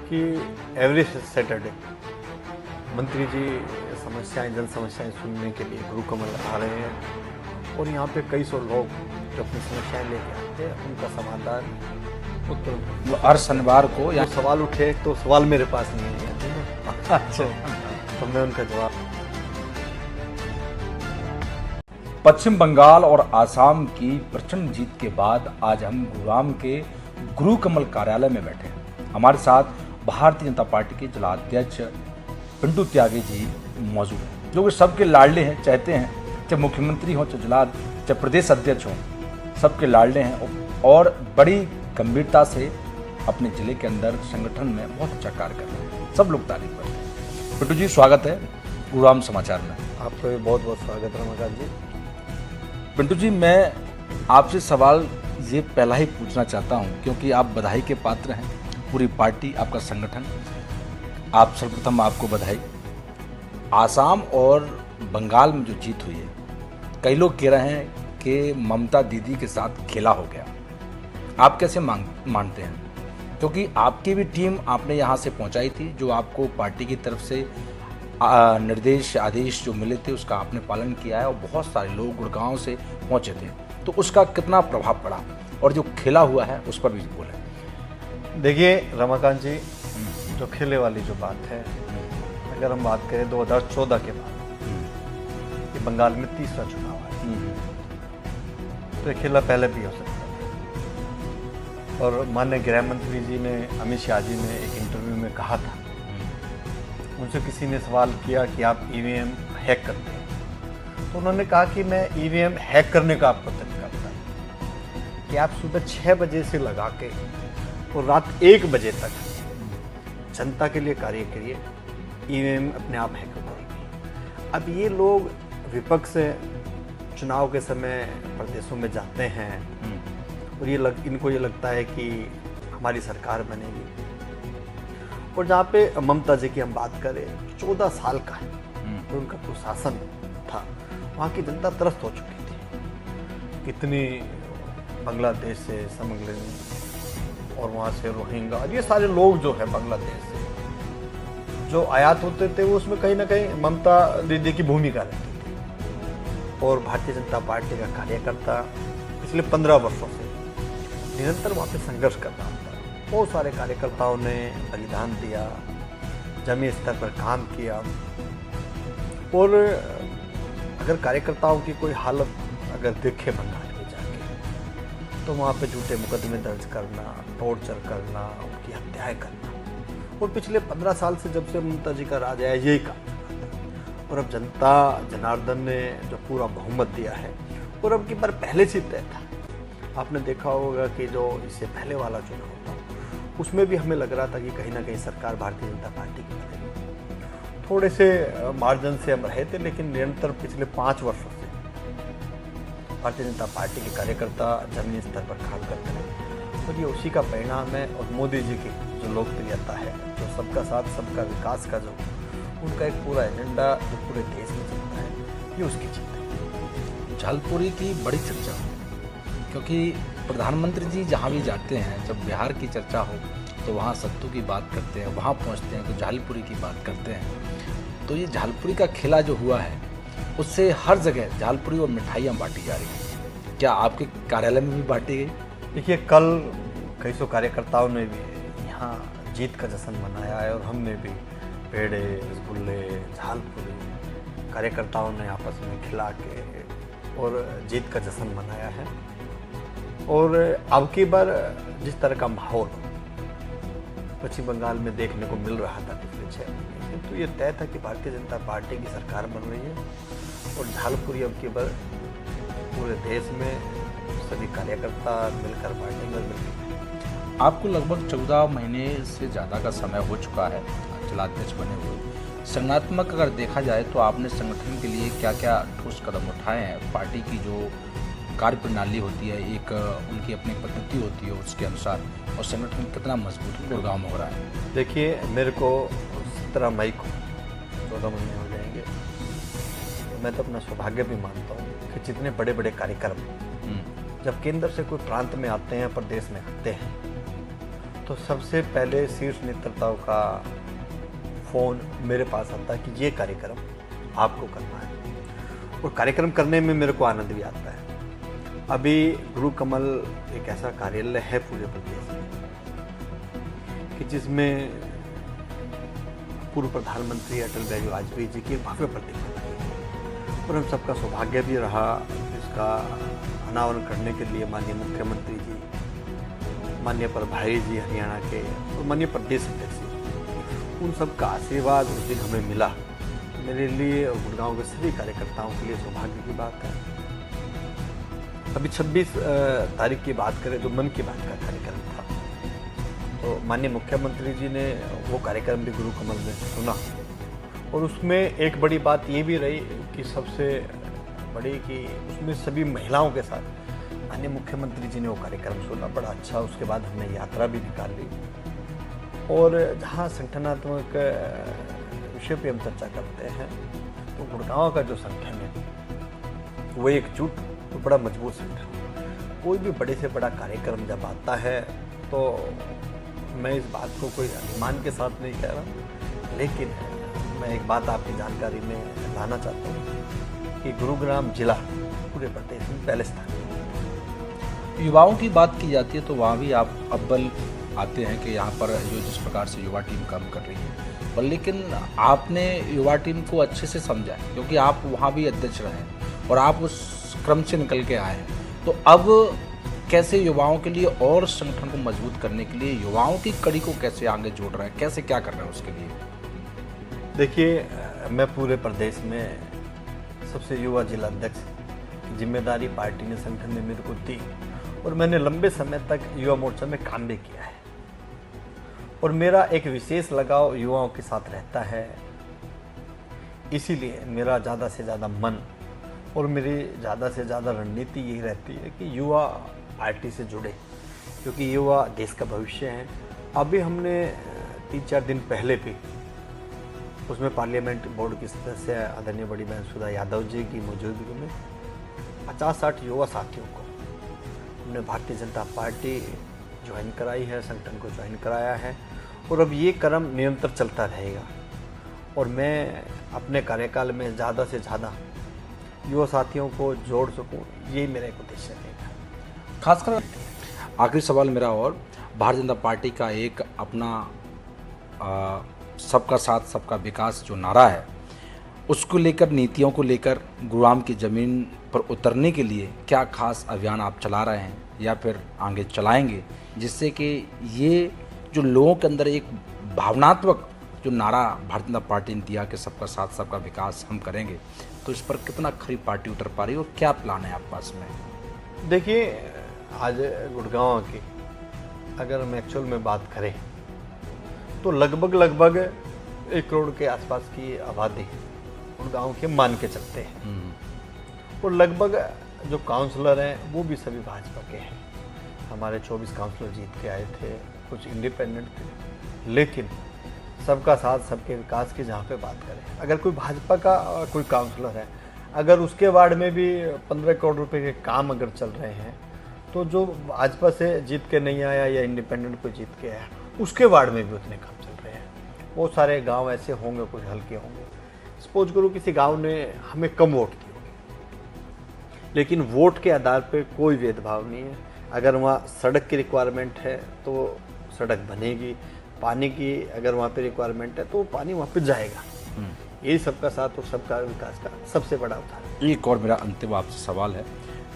कि every Saturday मंत्री जी समस्याएं, जन समस्याएं सुनने के लिए गुरु कमल आ रहे हैं और यहाँ पे कई सौ लोग जो अपनी समस्याएं लेके आते हैं उनका समाधान उत्तर हर शनिवार को या सवाल उठे तो सवाल मेरे पास नहीं है अच्छा तो मैं उनका जवाब। पश्चिम बंगाल और आसाम की प्रचंड जीत के बाद आज हम गुरुग्राम के गुरु कमल कार्यालय में बैठे हैं। हमारे साथ भारतीय जनता पार्टी के जिला अध्यक्ष पिंटू त्यागी जी मौजूद हैं, जो कि सबके लाडले हैं, चाहते हैं चाहे मुख्यमंत्री हो, चाहे प्रदेश अध्यक्ष हो, सबके लाडले हैं और बड़ी गंभीरता से अपने जिले के अंदर संगठन में बहुत अच्छा कार्य कर रहे हैं। सब लोग तारीफ करते हैं। पिंटू जी, स्वागत है गुरुग्राम समाचार में। आपका भी बहुत बहुत स्वागत है रमाकांत जी। पिंटू जी, मैं आपसे सवाल ये पहला ही पूछना चाहता हूँ क्योंकि आप बधाई के पात्र हैं, पूरी पार्टी, आपका संगठन, आप सर्वप्रथम आपको बधाई। आसाम और बंगाल में जो जीत हुई है, कई लोग कह रहे हैं कि ममता दीदी के साथ खेला हो गया। आप कैसे मानते हैं? क्योंकि आपकी भी टीम आपने यहाँ से पहुँचाई थी, जो आपको पार्टी की तरफ से निर्देश आदेश जो मिले थे उसका आपने पालन किया है और बहुत सारे लोग गुड़गांव से पहुँचे थे, तो उसका कितना प्रभाव पड़ा और जो खेला हुआ है उस पर भी बोलें। देखिए रमाकांत जी, जो खेले वाली जो बात है, अगर हम बात करें 2014 के बाद ये बंगाल में तीसरा चुनाव है, तो ये खेला पहले भी हो सकता है। और माननीय गृह मंत्री जी ने, अमित शाह जी ने एक इंटरव्यू में कहा था, उनसे किसी ने सवाल किया कि आप ईवीएम हैक करते हैं, तो उन्होंने कहा कि मैं ईवीएम हैक करने का आपको तरीका बताऊं कि आप सुबह 6 बजे से लगा के और रात 1 बजे तक जनता के लिए कार्य करिए, ईवीएम अपने आप हैक हो जाएगी। अब ये लोग विपक्ष से चुनाव के समय प्रदेशों में जाते हैं और इनको ये लगता है कि हमारी सरकार बनेगी, और जहाँ पे ममता जी की हम बात करें, 14 साल का है तो उनका कुशासन था, वहाँ की जनता त्रस्त हो चुकी थी। कितनी बांग्लादेश से स्मगलिंग और वहाँ से रोहिंग्या, ये सारे लोग जो है बांग्लादेश से जो आयात होते थे, वो उसमें कहीं ना कहीं ममता दीदी की भूमिका रहती थी। और भारतीय जनता पार्टी का कार्यकर्ता पिछले 15 वर्षों से निरंतर वहाँ पे संघर्ष कर रहा था। बहुत सारे कार्यकर्ताओं ने बलिदान दिया, जमीनी स्तर पर काम किया, और अगर कार्यकर्ताओं की कोई हालत अगर देखे बंगाल में जाके, तो वहाँ पे झूठे मुकदमे दर्ज करना, टॉर्चर करना, उनकी हत्याएं करना, और पिछले 15 साल से जब से ममता जी का राज आया यही काम चल रहा था। और अब जनता जनार्दन ने जो पूरा बहुमत दिया है, और अब की बार पहले से तय था। आपने देखा होगा कि जो इससे पहले वाला चुनाव था उसमें भी हमें लग रहा था कि कहीं ना कहीं सरकार भारतीय जनता पार्टी की बनेगी। थोड़े से मार्जिन से हम रहे थे, लेकिन निरंतर पिछले 5 वर्षों से भारतीय जनता पार्टी के कार्यकर्ता जमीनी स्तर पर काम करते हैं, और ये उसी का परिणाम है। और मोदी जी की जो लोकप्रियता है, जो सबका साथ सबका विकास का जो उनका एक पूरा एजेंडा जो पूरे देश में चलता है, ये उसकी जीत है। झालपुरी की बड़ी चर्चा, क्योंकि प्रधानमंत्री जी जहाँ भी जाते हैं, जब बिहार की चर्चा हो तो वहाँ सत्तू की बात करते हैं, वहाँ पहुँचते हैं तो झालपुरी की बात करते हैं। तो ये झालपुरी का खेला जो हुआ है, उससे हर जगह झालपुरी और मिठाइयाँ बांटी जा रही हैं। क्या आपके कार्यालय में भी बांटी गई? देखिए, कल कई सौ कार्यकर्ताओं ने भी यहाँ जीत का जश्न मनाया है, और हमने भी पेड़े, रसगुल्ले, झालपुरी कार्यकर्ताओं ने आपस में खिला के और जीत का जश्न मनाया है। और अब की बार जिस तरह का माहौल पश्चिम बंगाल में देखने को मिल रहा था पिछले 6 महीने से, तो ये तय था कि भारतीय जनता पार्टी की सरकार बन रही है, और झालपुरी अब की बार पूरे देश में सभी कार्यकर्ता मिलकर बांटेंगे और मिलकर। आपको लगभग 14 महीने से ज़्यादा का समय हो चुका है जिलाध्यक्ष बने हुए। संगठनात्मक अगर देखा जाए तो आपने संगठन के लिए क्या क्या ठोस कदम उठाए हैं? पार्टी की जो कार्य प्रणाली होती है, एक उनकी अपनी पद्धति होती है, उसके अनुसार, और संगठन कितना मजबूत गुड़गांव में हो रहा है? देखिए, मेरे को 17 मई को 14 महीने हो जाएंगे, तो मैं तो अपना सौभाग्य भी मानता हूँ कि जितने बड़े बड़े कार्यक्रम जब केंद्र से कोई प्रांत में आते हैं, प्रदेश में आते हैं, तो सबसे पहले शीर्ष नेतृत्व का फ़ोन मेरे पास आता है कि ये कार्यक्रम आपको करना है, और कार्यक्रम करने में मेरे को आनंद भी आता है। अभी गुरु कमल एक ऐसा कार्यालय है पूरे प्रदेश में कि जिसमें पूर्व प्रधानमंत्री अटल बिहारी वाजपेयी जी की भव्य प्रतिमा लगी है, और हम सबका सौभाग्य भी रहा इसका अनावरण करने के लिए माननीय मुख्यमंत्री जी, माननीय प्रभारी जी हरियाणा के, और माननीय प्रदेश अध्यक्ष जी, उन सब का आशीर्वाद उस दिन हमें मिला। मेरे लिए और गुड़गांव के सभी कार्यकर्ताओं के लिए सौभाग्य की बात है। अभी 26 तारीख की बात करें तो मन की बात का कार्यक्रम था, तो माननीय मुख्यमंत्री जी ने वो कार्यक्रम भी गुरु कमल में सुना, और उसमें एक बड़ी बात ये भी रही कि सबसे बड़ी कि उसमें सभी महिलाओं के साथ माननीय मुख्यमंत्री जी ने वो कार्यक्रम सुना, बड़ा अच्छा। उसके बाद हमने यात्रा भी निकाल ली, और जहाँ संगठनात्मक विषय पे हम चर्चा करते हैं तो गुड़गांव का जो संगठन है वो एकजुट तो बड़ा मजबूत संगठन। कोई भी बड़े से बड़ा कार्यक्रम जब आता है तो मैं इस बात को कोई अभिमान के साथ नहीं कह रहा, लेकिन मैं एक बात आपकी जानकारी में लाना चाहता हूँ कि गुरुग्राम जिला पूरे प्रदेश में पहले स्थान है। युवाओं की बात की जाती है तो वहाँ भी आप अव्वल आते हैं कि यहाँ पर जो जिस प्रकार से युवा टीम काम कर रही है, पर लेकिन आपने युवा टीम को अच्छे से समझा है क्योंकि आप वहाँ भी अध्यक्ष रहे और आप उस क्रम से निकल के आए हैं। तो अब कैसे युवाओं के लिए और संगठन को मजबूत करने के लिए युवाओं की कड़ी को कैसे आगे जोड़ रहे हैं, कैसे क्या कर रहे हैं उसके लिए? देखिए, मैं पूरे प्रदेश में सबसे युवा जिला अध्यक्ष की जिम्मेदारी पार्टी ने संगठन ने मेरे को दी, और मैंने लंबे समय तक युवा मोर्चा में काम भी किया है, और मेरा एक विशेष लगाव युवाओं के साथ रहता है। इसीलिए मेरा ज़्यादा से ज़्यादा मन और मेरी ज़्यादा से ज़्यादा रणनीति यही रहती है कि युवा पार्टी से जुड़े, क्योंकि युवा देश का भविष्य है। अभी हमने 3-4 दिन पहले भी उसमें पार्लियामेंट बोर्ड की सदस्य आदरणीय बड़ी बहन सुधा यादव जी की मौजूदगी में 50-60 युवा साथियों को हमने भारतीय जनता पार्टी ज्वाइन कराई है, संगठन को ज्वाइन कराया है, और अब ये क्रम निरंतर चलता रहेगा, और मैं अपने कार्यकाल में ज़्यादा से ज़्यादा युवा साथियों को जोड़ सकूं, यही मेरा एक उद्देश्य रहेगा। खासकर आखिरी सवाल मेरा, और भारतीय जनता पार्टी का एक अपना सबका साथ सबका विकास जो नारा है, उसको लेकर, नीतियों को लेकर गुरुग्राम की ज़मीन पर उतरने के लिए क्या खास अभियान आप चला रहे हैं या फिर आगे चलाएंगे, जिससे कि ये जो लोगों के अंदर एक भावनात्मक जो नारा भारतीय जनता पार्टी ने दिया कि सबका साथ सबका विकास हम करेंगे, तो इस पर कितना खरी पार्टी उतर पा रही है और क्या प्लान है आप पास में? देखिए, आज गुड़गांव की अगर हम एक्चुअल में बात करें तो लगभग 1 करोड़ के आसपास की आबादी गुड़गांव के मान के चलते हैं, और लगभग जो काउंसलर हैं वो भी सभी भाजपा के हैं। हमारे 24 काउंसलर जीत के आए थे, कुछ इंडिपेंडेंट थे, लेकिन सबका साथ सबके विकास की जहाँ पे बात करें, अगर कोई भाजपा का कोई काउंसलर है, अगर उसके वार्ड में भी 15 करोड़ रुपए के काम अगर चल रहे हैं, तो जो भाजपा से जीत के नहीं आया या इंडिपेंडेंट को जीत के आया, उसके वार्ड में भी उतने काम चल रहे हैं। वो सारे गांव ऐसे होंगे, कुछ हल्के होंगे। सपोज करो किसी गांव ने हमें कम वोट दिए, लेकिन वोट के आधार पर कोई भेदभाव नहीं है। अगर वहाँ सड़क की रिक्वायरमेंट है तो सड़क बनेगी, पानी की अगर वहाँ पे रिक्वायरमेंट है तो पानी वहाँ पे जाएगा। यही सबका साथ और सबका विकास का सबसे बड़ा उदाहरण। एक और मेरा अंतिम आपसे सवाल है,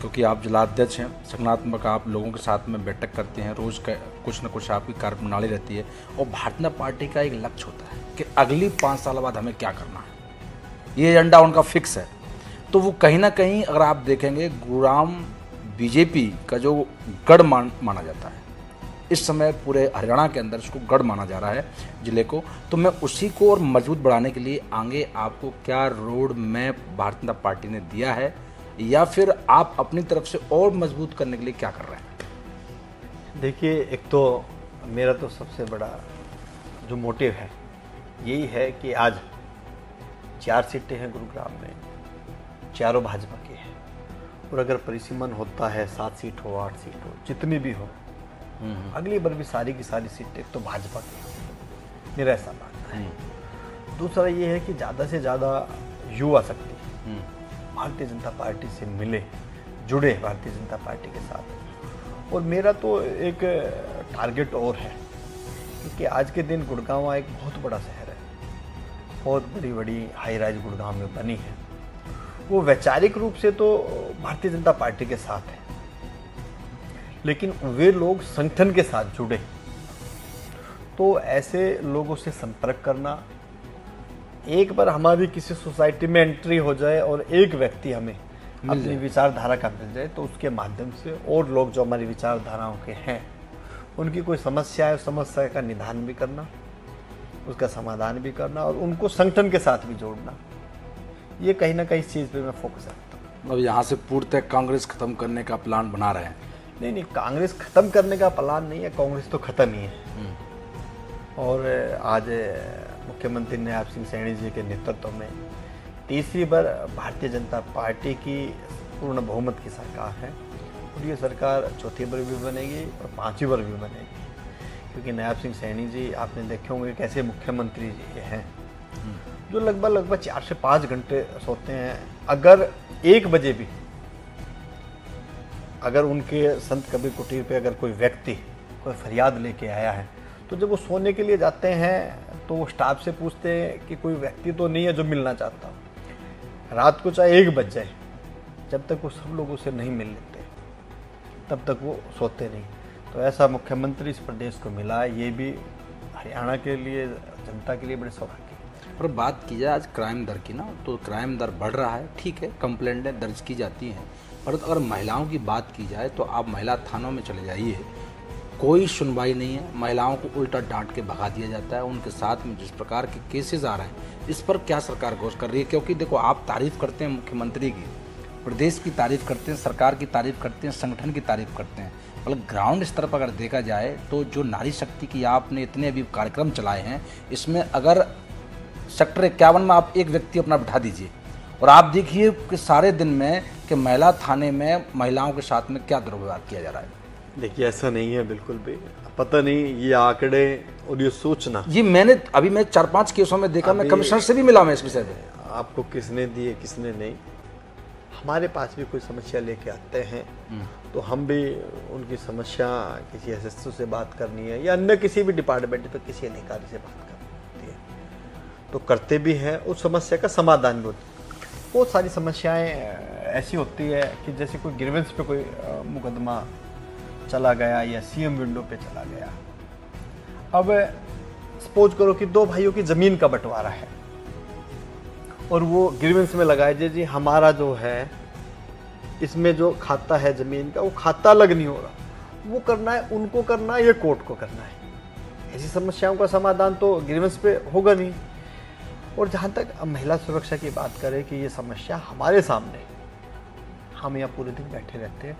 क्योंकि आप जिलाध्यक्ष हैं, संगठनात्मक, आप लोगों के साथ में बैठक करते हैं, रोज़ का कुछ न कुछ आपकी कार्यप्रणाली रहती है, और भारतीय जनता पार्टी का एक लक्ष्य होता है कि अगली 5 साल बाद हमें क्या करना है, ये एजेंडा उनका फिक्स है। तो वो कहीं ना कहीं अगर आप देखेंगे, गुरुग्राम बीजेपी का जो गढ़ माना जाता है इस समय पूरे हरियाणा के अंदर, उसको गढ़ माना जा रहा है जिले को, तो मैं उसी को और मजबूत बढ़ाने के लिए आगे आपको क्या road map Bharatiya Janata party ने दिया है, या फिर आप अपनी तरफ से और मजबूत करने के लिए क्या कर रहे हैं? देखिए, एक तो मेरा तो सबसे बड़ा जो मोटिव है यही है कि आज 4 सीटें हैं गुरुग्राम में, चारों भाजपा की हैं, और अगर परिसीमन होता है 7 सीट हो, 8 सीट हो, जितनी भी हो, अगली बार भी सारी की सारी सीटें तो भाजपा की होंगी, मेरा ऐसा मानना है। दूसरा ये है कि ज़्यादा से ज़्यादा युवा शक्ति भारतीय जनता पार्टी से मिले, जुड़े भारतीय जनता पार्टी के साथ। और मेरा तो एक टारगेट और है, क्योंकि आज के दिन गुड़गांव एक बहुत बड़ा शहर है, बहुत बड़ी बड़ी हाई राइज गुड़गांव में बनी है। वो वैचारिक रूप से तो भारतीय जनता पार्टी के साथ है, लेकिन वे लोग संगठन के साथ जुड़े, तो ऐसे लोगों से संपर्क करना, एक बार हमारी किसी सोसाइटी में एंट्री हो जाए और एक व्यक्ति हमें अपनी विचारधारा का मिल जाए, तो उसके माध्यम से और लोग जो हमारी विचारधाराओं के हैं उनकी कोई समस्या है, उस समस्या का निदान भी करना, उसका समाधान भी करना और उनको संगठन के साथ भी जोड़ना, ये कहीं ना कहीं इस चीज़ पे मैं फोकस रखता हूँ। अब यहाँ से पूर्णतः कांग्रेस खत्म करने का प्लान बना रहे हैं? नहीं, कांग्रेस खत्म करने का प्लान नहीं है, कांग्रेस तो खत्म ही है। और आज मुख्यमंत्री नवाब सिंह सैनी जी के नेतृत्व में तीसरी बार भारतीय जनता पार्टी की पूर्ण बहुमत की सरकार है, और ये सरकार चौथी बार भी बनेगी और पांचवी बार भी बनेगी, क्योंकि नवाब सिंह सैनी जी आपने देखे होंगे कैसे मुख्यमंत्री जी हैं, जो लगभग 4 से 5 घंटे सोते हैं। अगर 1 बजे भी अगर उनके संत कबीर कुटीर पे अगर कोई व्यक्ति कोई फरियाद लेके आया है, तो जब वो सोने के लिए जाते हैं तो वो स्टाफ से पूछते हैं कि कोई व्यक्ति तो नहीं है जो मिलना चाहता हो। रात को चाहे 1 बज जाए, जब तक वो सब लोगों से नहीं मिल लेते तब तक वो सोते नहीं। तो ऐसा मुख्यमंत्री इस प्रदेश को मिला, ये भी हरियाणा के लिए, जनता के लिए बड़े सौभाग्य। और बात की जाए आज क्राइम दर की ना, तो क्राइम दर बढ़ रहा है, ठीक है, कंप्लेंटें दर्ज की जाती हैं, पर अगर महिलाओं की बात की जाए तो आप महिला थानों में चले जाइए, कोई सुनवाई नहीं है, महिलाओं को उल्टा डांट के भगा दिया जाता है। उनके साथ में जिस प्रकार के केसेस आ रहे हैं, इस पर क्या सरकार गौर कर रही है? क्योंकि देखो, आप तारीफ करते हैं मुख्यमंत्री की, प्रदेश की तारीफ करते हैं, सरकार की तारीफ करते हैं, संगठन की तारीफ करते हैं, मतलब ग्राउंड स्तर पर अगर देखा जाए तो जो नारी शक्ति की आपने इतने अभी कार्यक्रम चलाए हैं, इसमें अगर सेक्टर 51 में आप एक व्यक्ति अपना बिठा दीजिए और आप देखिए कि सारे दिन में कि महिला थाने में महिलाओं के साथ में क्या दुर्व्यवहार किया जा रहा है। देखिए, ऐसा नहीं है बिल्कुल भी, पता नहीं ये आंकड़े और ये सूचना, ये मैं 4-5 केसों में देखा, मैं कमिश्नर से भी मिला मैं इस विषय में। आपको किसने दिए किसने नहीं, हमारे पास भी कोई समस्या लेके आते हैं तो हम भी उनकी समस्या किसी एसएसओ से बात करनी है या अन्य किसी भी डिपार्टमेंट पे किसी अधिकारी से बात करनी है तो करते भी हैं, उस समस्या का समाधान भी होता है। बहुत सारी समस्याएं ऐसी होती है कि जैसे कोई ग्रीवेंस पे कोई मुकदमा चला गया या सीएम विंडो पे चला गया। अब सपोज करो कि 2 भाइयों की ज़मीन का बंटवारा है और वो ग्रीवेंस में लगाए जी हमारा जो है इसमें जो खाता है ज़मीन का वो खाता अलग नहीं हो रहा, वो करना है उनको करना है या कोर्ट को करना है। ऐसी समस्याओं का समाधान तो ग्रीवेंस पे होगा नहीं। और जहाँ तक महिला सुरक्षा की बात करें कि ये समस्या हमारे सामने, हम यहाँ पूरे दिन बैठे रहते हैं,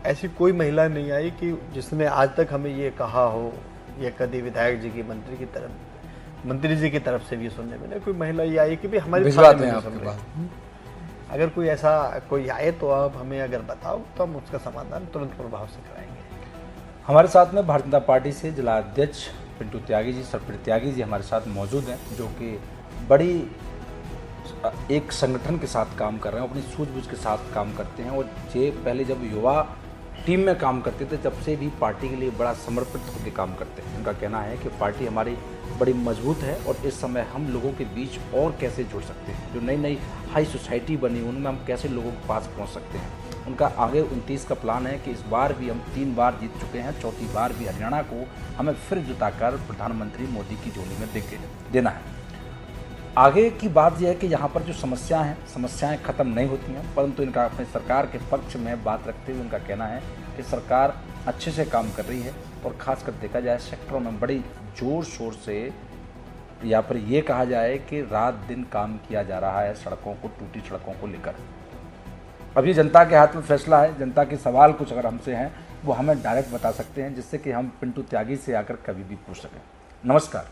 ऐसी कोई महिला नहीं आई कि जिसने आज तक हमें ये कहा हो, या कभी विधायक जी की मंत्री जी की तरफ से भी सुनने में कोई महिला ये आई कि भी हमारी थाने में सुन रहे। अगर कोई ऐसा कोई आए तो आप हमें अगर बताओ तो हम उसका समाधान तुरंत प्रभाव से कराएंगे। हमारे साथ में भारतीय जनता पार्टी से जिला अध्यक्ष पिंटू त्यागी जी, सरप्रीत त्यागी जी हमारे साथ मौजूद हैं, जो कि बड़ी एक संगठन के साथ काम कर रहे हैं, अपनी सूझबूझ के साथ काम करते हैं। और ये पहले जब युवा टीम में काम करते थे तब से भी पार्टी के लिए बड़ा समर्पित होकर काम करते हैं। उनका कहना है कि पार्टी हमारी बड़ी मजबूत है और इस समय हम लोगों के बीच और कैसे जुड़ सकते हैं, जो नई नई हाई सोसाइटी बनी उनमें हम कैसे लोगों के पास पहुंच सकते हैं। उनका आगे 29 का प्लान है कि इस बार भी हम 3 बार जीत चुके हैं, चौथी बार भी हरियाणा को हमें फिर जिताकर प्रधानमंत्री मोदी की झोली में देना है। आगे की बात यह है कि यहाँ पर जो समस्याएं ख़त्म नहीं होती हैं, परंतु इनका अपने सरकार के पक्ष में बात रखते हुए उनका कहना है कि सरकार अच्छे से काम कर रही है और ख़ासकर देखा जाए सेक्टरों में बड़ी ज़ोर शोर से, या फिर ये कहा जाए कि रात दिन काम किया जा रहा है सड़कों को, टूटी सड़कों को लेकर। अभी जनता के हाथ में फैसला है, जनता के सवाल कुछ अगर हमसे हैं वो हमें डायरेक्ट बता सकते हैं, जिससे कि हम पिंटू त्यागी से आकर कभी भी पूछ सकें। नमस्कार।